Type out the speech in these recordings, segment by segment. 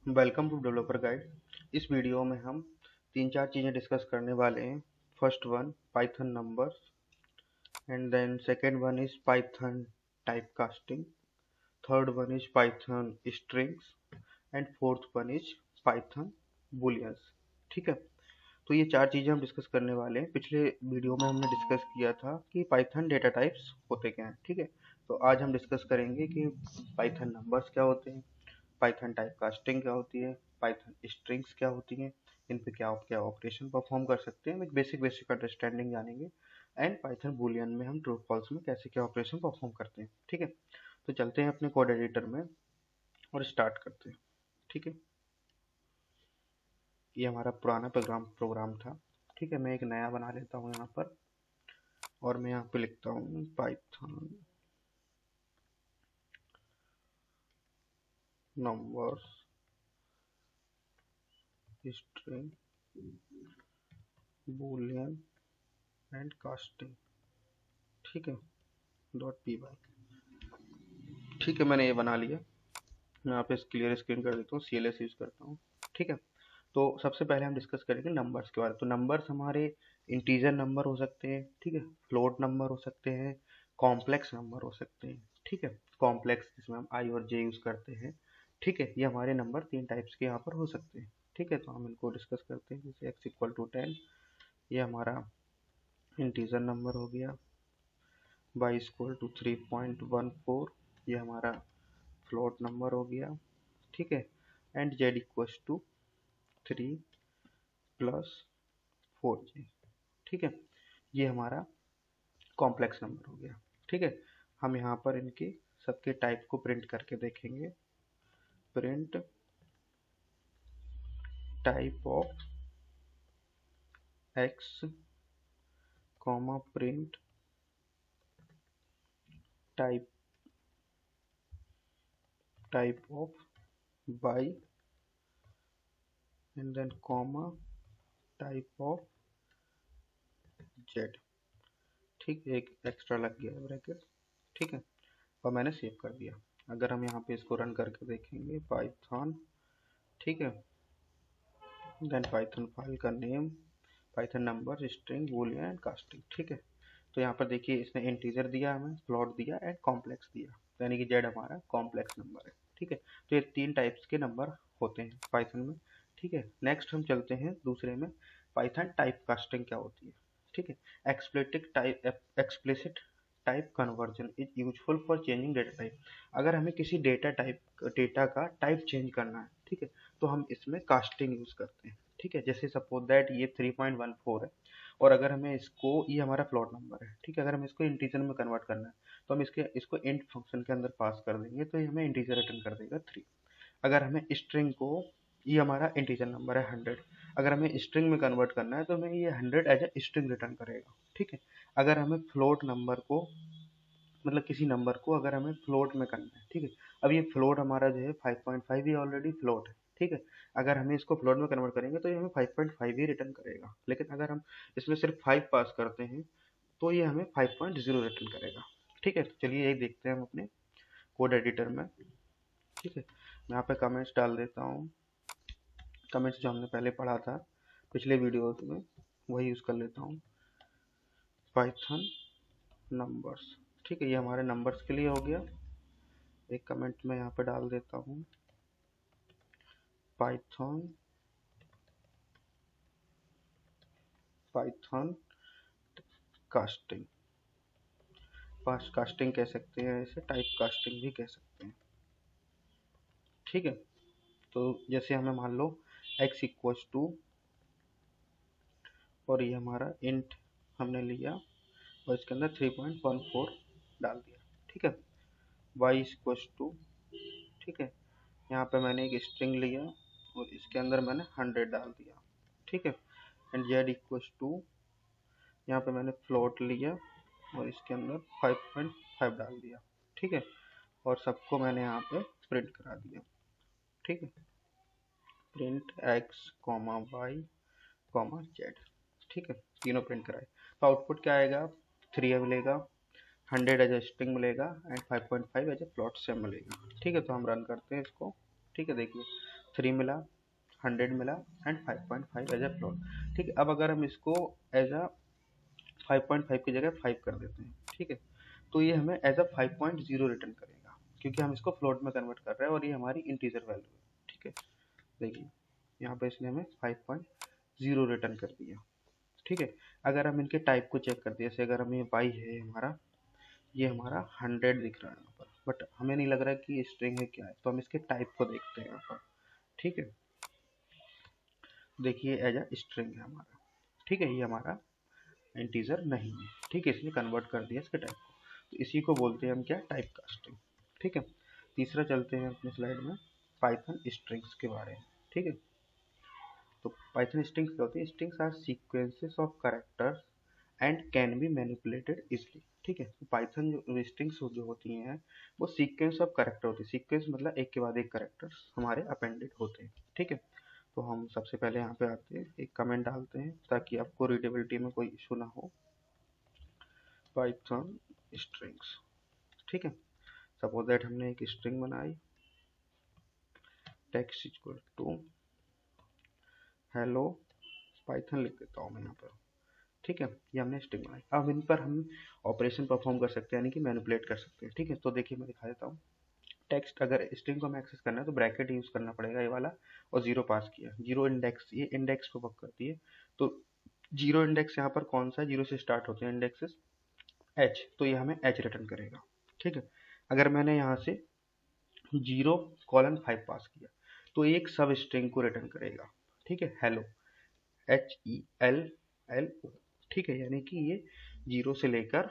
Welcome to developer guide. इस video में हम तीन चार चीज़ें डिस्कस करने वाले हैं। First one python numbers, and then second one is python type casting, third one is python strings, and fourth one is python booleans. ठीक है, तो ये चार चीज़ें हम डिस्कस करने वाले हैं। पिछले वीडियो में हमने डिस्कस किया था कि पाइथन डेटा टाइप्स होते क्या हैं। ठीक है, तो आज हम डिस्कस करेंगे कि पाइथन नंबर्स क्या होते हैं, पाइथन टाइप कास्टिंग क्या होती है, पाइथन स्ट्रिंग्स क्या होती हैं, इन पे क्या क्या ऑपरेशन परफॉर्म कर सकते हैं, एक बेसिक बेसिक अंडरस्टैंडिंग जानेंगे। एंड पाइथन बूलियन में हम ट्रू फॉल्स में कैसे क्या ऑपरेशन परफॉर्म करते हैं। ठीक है, तो चलते हैं अपने कोड एडिटर में और स्टार्ट करते हैं। ठीक है, ये हमारा पुराना प्रोग्राम था। ठीक है, मैं एक नया बना लेता हूँ यहाँ पर, और मैं यहाँ पे लिखता हूँ Python numbers string Boolean and casting. ठीक है, डॉट पी वाई। ठीक है, मैंने ये बना लिया। मैं यहाँ पे क्लियर स्क्रीन कर देता हूँ, CLS यूज़ करता हूँ। ठीक है, तो सबसे पहले हम डिस्कस करेंगे नंबर्स के बारे में। तो नंबर्स हमारे इंटीजर नंबर हो सकते हैं, ठीक है, फ्लोट नंबर हो सकते हैं, कॉम्प्लेक्स नंबर हो सकते हैं। ठीक है, कॉम्प्लेक्स जिसमें हम आई और जे यूज़ करते हैं। ठीक है, ये हमारे नंबर तीन टाइप्स के यहाँ पर हो सकते हैं। ठीक है, तो हम इनको डिस्कस करते हैं। जैसे x = 10, ये हमारा इंटीजर नंबर हो गया। y = 3.14, ये हमारा फ्लोट नंबर हो गया। ठीक है, एंड z = 3 + 4j। ठीक है, ये हमारा कॉम्प्लेक्स नंबर हो गया। ठीक है, हम यहाँ पर इनके सबके टाइप को प्रिंट करके देखेंगे। Print type of x, comma print type of y, and then comma type of z। ठीक है, एक एक्स्ट्रा लग गया ब्रैकेट। ठीक है, और मैंने सेव कर दिया। अगर हम यहाँ पे इसको रन करके देखेंगे पाइथन, ठीक है, देन पाइथन फाइल का name Python number string Boolean and casting. ठीक है, तो यहाँ पर देखिए इसने इंटीजर दिया, हमें फ्लोट दिया एंड कॉम्प्लेक्स दिया, यानी कि जेड हमारा कॉम्प्लेक्स नंबर है। ठीक है, तो ये तीन टाइप्स के नंबर होते हैं पाइथन में। ठीक है, नेक्स्ट हम चलते हैं दूसरे में, पाइथन टाइप कास्टिंग क्या होती है। ठीक है, explicit type conversion is useful for changing data type. अगर हमें किसी डेटा का टाइप चेंज करना है, ठीक है, तो हम इसमें कास्टिंग यूज करते हैं। ठीक है, जैसे सपोज दैट ये 3.14 है, और अगर हमें इसको, ये हमारा फ्लोट नंबर है, ठीक है, अगर हमें इसको इंटीजर में कन्वर्ट करना है तो हम इसको इंट फंक्शन के अंदर पास कर देंगे, तो ये हमें इंटीजर रिटर्न कर देगा 3। अगर हमें स्ट्रिंग को, ये हमारा इंटीजर नंबर है 100, अगर हमें स्ट्रिंग में कन्वर्ट करना है तो हमें ये 100 एज ए स्ट्रिंग रिटर्न करेगा। ठीक है, अगर हमें फ्लोट नंबर को, मतलब किसी नंबर को अगर हमें फ्लोट में करना है, ठीक है, अब ये फ्लोट हमारा जो है 5.5, ये ऑलरेडी फ्लोट है। ठीक है, अगर हमें इसको फ्लोट में कन्वर्ट करेंगे तो ये हमें 5.5 ही रिटर्न करेगा, लेकिन अगर हम इसमें सिर्फ 5 पास करते हैं तो ये हमें 5.0 रिटर्न करेगा। ठीक है, तो चलिए यही देखते हैं हम अपने कोड एडिटर में। ठीक है, मैं यहाँ पे कमेंट्स डाल देता हूँ। कमेंट्स जो हमने पहले पढ़ा था पिछले वीडियोस में, वही यूज़ कर लेता हूँ। पाइथन नंबर्स, ठीक है, ये हमारे नंबर्स के लिए हो गया। एक कमेंट मैं यहाँ पे डाल देता हूँ, पाइथन पाइथन कास्टिंग। कास्टिंग कह सकते हैं, इसे टाइप कास्टिंग भी कह सकते हैं। ठीक है, तो जैसे हमें मान लो x = और ये हमारा इंट हमने लिया और इसके अंदर 3.14 डाल दिया। ठीक है, y = ठीक है, यहाँ पे मैंने एक स्ट्रिंग लिया और इसके अंदर मैंने 100 डाल दिया। ठीक है, एंड z = यहाँ पे मैंने फ्लोट लिया और इसके अंदर 5.5 डाल दिया। ठीक है, और सबको मैंने यहाँ पे प्रिंट करा दिया। ठीक है, प्रिंट x, y, z। ठीक है, तीनों प्रिंट कराए, तो आउटपुट क्या आएगा, 3 मिलेगा, 100 एज ए स्ट्रिंग मिलेगा, एंड 5.5 एज ए फ्लोट से मिलेगा। ठीक है, तो हम रन करते हैं इसको। ठीक है, देखिए 3 मिला, 100 मिला एंड 5.5 एज ए फ्लोट। ठीक है, अब अगर हम इसको एज अ 5.5 की जगह 5 कर देते हैं, ठीक है, तो ये हमें एज अ 5.0 रिटर्न करेगा, क्योंकि हम इसको फ्लोट में कन्वर्ट कर रहे हैं और ये हमारी इंटीजर वैल्यू है। ठीक है, देखिए यहाँ पे इसने हमें 5.0 रिटर्न कर दिया। ठीक है, अगर हम इनके टाइप को चेक करते हैं, जैसे अगर हमें y है हमारा, ये हमारा 100 दिख रहा है यहाँ पर, बट हमें नहीं लग रहा है कि ये स्ट्रिंग है क्या है, तो हम इसके टाइप को देखते हैं यहाँ पर। ठीक है, देखिए एज अ स्ट्रिंग है हमारा। ठीक है, ये हमारा इंटीजर नहीं है। ठीक है, इसने कन्वर्ट कर दिया इसके टाइप को, तो इसी को बोलते हैं हम क्या, टाइप कास्टिंग। ठीक है, तीसरा चलते हैं अपने स्लाइड में पाइथन स्ट्रिंग्स के बारे में। ठीक है, तो पाइथन स्ट्रिंग्स क्या होती है, strings are sequences of characters and can be manipulated easily. ठीक है, तो पाइथन जो स्ट्रिंग्स जो होती हैं वो सीक्वेंस ऑफ कैरेक्टर होती है। सीक्वेंस मतलब एक के बाद एक कैरेक्टर्स हमारे अपेंडेड होते हैं। ठीक है, तो हम सबसे पहले यहाँ पे आते हैं, एक कमेंट डालते हैं ताकि आपको रीडेबिलिटी में कोई इशू ना हो। पाइथन स्ट्रिंग्स, ठीक है, सपोज दैट हमने एक स्ट्रिंग बनाई, text equal to hello python लिख देता हूँ मैं यहाँ पर। ठीक है, ये हमने स्ट्रिंग बनाई। अब इन पर हम ऑपरेशन परफॉर्म कर सकते हैं, यानी कि मैनिपुलेट कर सकते हैं। ठीक है, तो देखिए मैं दिखा देता हूँ। टेक्स्ट अगर स्ट्रिंग को हमें एक्सेस करना है तो ब्रैकेट यूज करना पड़ेगा, ये वाला, और जीरो पास किया, जीरो इंडेक्स, ये इंडेक्स को वर्क करती है। तो जीरो इंडेक्स यहाँ पर कौन सा, जीरो से स्टार्ट होते हैं इंडेक्सेस, एच, तो ये हमें एच रिटर्न करेगा। ठीक है, अगर मैंने यहाँ से 0:5 पास किया तो एक सब स्ट्रिंग को रिटर्न करेगा। ठीक है, हेलो, HELLO। ठीक है, यानी कि ये 0 से लेकर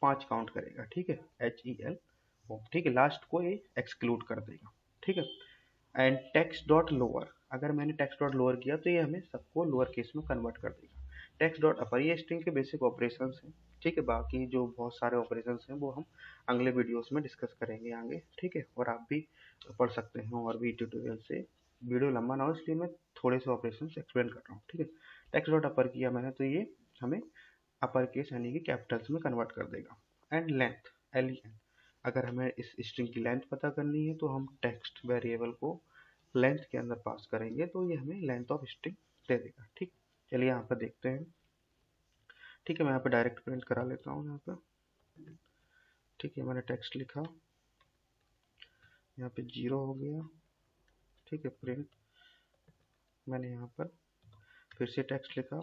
5 काउंट करेगा। ठीक है, HELO। ठीक है, लास्ट को ये एक्सक्लूड कर देगा। ठीक है, एंड टेक्स्ट डॉट लोअर, अगर मैंने टेक्स्ट डॉट लोअर किया तो ये हमें सबको लोअर केस में कन्वर्ट कर देगा। टेक्स्ट डॉट अपर, ये स्ट्रिंग के बेसिक ऑपरेशंस हैं। ठीक है, बाकी जो बहुत सारे ऑपरेशंस हैं वो हम अगले वीडियोस में डिस्कस करेंगे आगे। ठीक है, और आप भी पढ़ सकते हैं और भी ट्यूटोरियल से, वीडियो लंबा ना हो इसलिए मैं थोड़े से ऑपरेशन एक्सप्लेन कर रहा हूँ। ठीक है, टेक्स्ट डॉट अपर किया मैंने तो ये हमें अपर केस यानी कि कैपिटल्स में कन्वर्ट कर देगा। एंड लेंथ, LEN, अगर हमें इस स्ट्रिंग की लेंथ पता करनी है तो हम टेक्स्ट वेरिएबल को लेंथ के अंदर पास करेंगे तो ये हमें लेंथ ऑफ स्ट्रिंग दे देगा। ठीक, चलिए यहाँ पर देखते हैं। ठीक है, मैं यहाँ पे डायरेक्ट प्रिंट करा लेता हूँ यहाँ पे। ठीक है, मैंने टेक्स्ट लिखा, यहाँ पे 0 हो गया। ठीक है, प्रिंट, मैंने यहाँ पर फिर से टेक्स्ट लिखा,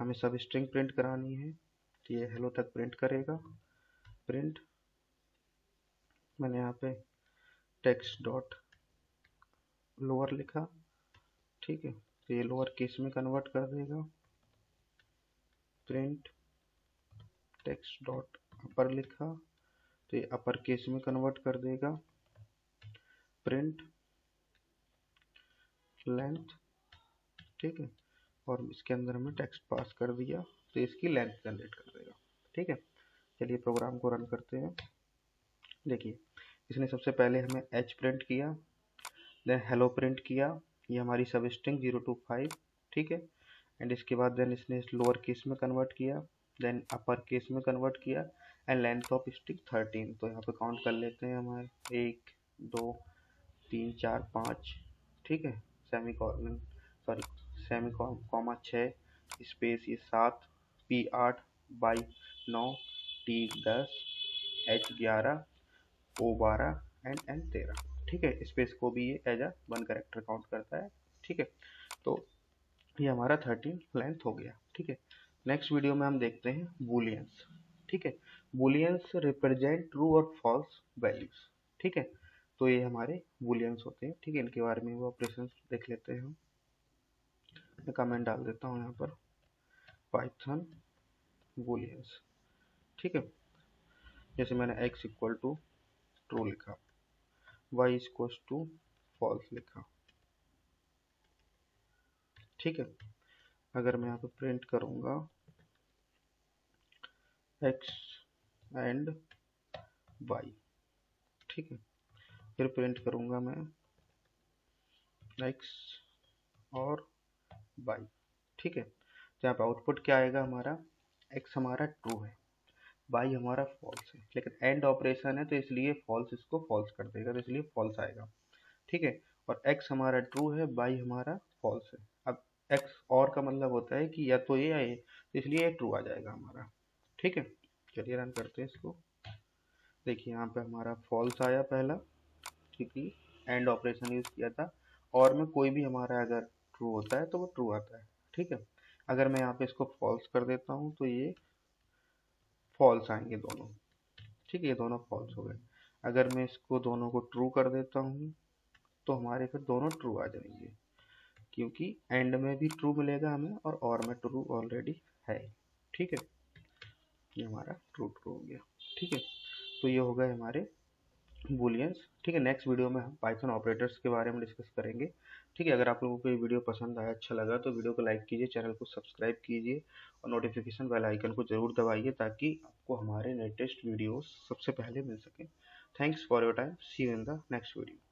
हमें सब स्ट्रिंग प्रिंट करानी है तो ये हेलो तक प्रिंट करेगा। प्रिंट, मैंने यहाँ पे टेक्स्ट डॉट लोअर लिखा। ठीक है, तो ये लोअर केस में कन्वर्ट कर देगा। प्रिंट टेक्स्ट डॉट अपर लिखा तो ये अपर केस में कन्वर्ट कर देगा। प्रिंट लेंथ, ठीक है, और इसके अंदर हमने टेक्स्ट पास कर दिया तो इसकी लेंथ जनरेट कर देगा। ठीक है, चलिए प्रोग्राम को रन करते हैं। देखिए इसने सबसे पहले हमें एच प्रिंट किया, देन हेलो प्रिंट किया, ये हमारी सब स्ट्रिंग 0 to 5। ठीक है, एंड इसके बाद देन इसने लोअर केस में कन्वर्ट किया, देन अपर केस में कन्वर्ट किया, एंड लेंथ ऑफ स्ट्रिंग 13। तो यहाँ पे काउंट कर लेते हैं हमारे 1 2 3 4 5। ठीक है, semi colon, sorry semi comma 6, space ये 7, P 8, by 9, T 10, H 11, O 12 and N 13। ठीक है, स्पेस को भी ये एज अ 1 कैरेक्टर काउंट करता है। ठीक है, तो ये हमारा 13 लेंथ हो गया। ठीक है, नेक्स्ट वीडियो में हम देखते हैं बूलियंस। ठीक है, बूलियंस रिप्रेजेंट ट्रू और फॉल्स वैल्यूज। ठीक है, तो ये हमारे बूलियंस होते हैं। ठीक है, इनके बारे में वो ऑपरेशन देख लेते हैं हम। मैं कमेंट डाल देता हूँ यहाँ पर, पाइथन बूलियंस। ठीक है, जैसे मैंने x इक्वल टू ट्रू लिखा, y इक्वल टू फॉल्स लिखा। ठीक है, अगर मैं यहाँ पे प्रिंट करूँगा x एंड y, ठीक है, फिर प्रिंट करूँगा मैं x और y। ठीक है, तो यहाँ पे आउटपुट क्या आएगा हमारा, x हमारा ट्रू है, y हमारा फॉल्स है, लेकिन एंड ऑपरेशन है तो इसलिए फॉल्स इसको फॉल्स कर देगा, तो इसलिए फॉल्स आएगा। ठीक है, और x हमारा ट्रू है, y हमारा फॉल्स है। अब x और का मतलब होता है कि या तो ये या ये, तो इसलिए ये ट्रू आ जाएगा हमारा। ठीक है, चलिए रन करते हैं इसको। देखिए यहाँ पे हमारा फॉल्स आया पहला, क्योंकि एंड ऑपरेशन यूज किया था। और में कोई भी हमारा अगर ट्रू होता है तो वो ट्रू आता है। ठीक है, अगर मैं यहाँ पे इसको फॉल्स कर देता हूँ तो ये फॉल्स आएंगे दोनों। ठीक है, ये दोनों फॉल्स हो गए। अगर मैं इसको दोनों को ट्रू कर देता हूँ तो हमारे फिर दोनों ट्रू आ जाएंगे, क्योंकि एंड में भी ट्रू मिलेगा हमें और में ट्रू ऑलरेडी है। ठीक है, ये हमारा ट्रू ट्रू हो गया। ठीक है, तो ये हो गए हमारे बूलियंस। ठीक है, नेक्स्ट वीडियो में हम पाइथन ऑपरेटर्स के बारे में डिस्कस करेंगे। ठीक है, अगर आप लोगों को ये वीडियो पसंद आया, अच्छा लगा, तो वीडियो को लाइक कीजिए, चैनल को सब्सक्राइब कीजिए और नोटिफिकेशन बेल आइकन को जरूर दबाइए, ताकि आपको हमारे लेटेस्ट वीडियोस सबसे पहले मिल सकें। Thanks for your time, see you in the next video.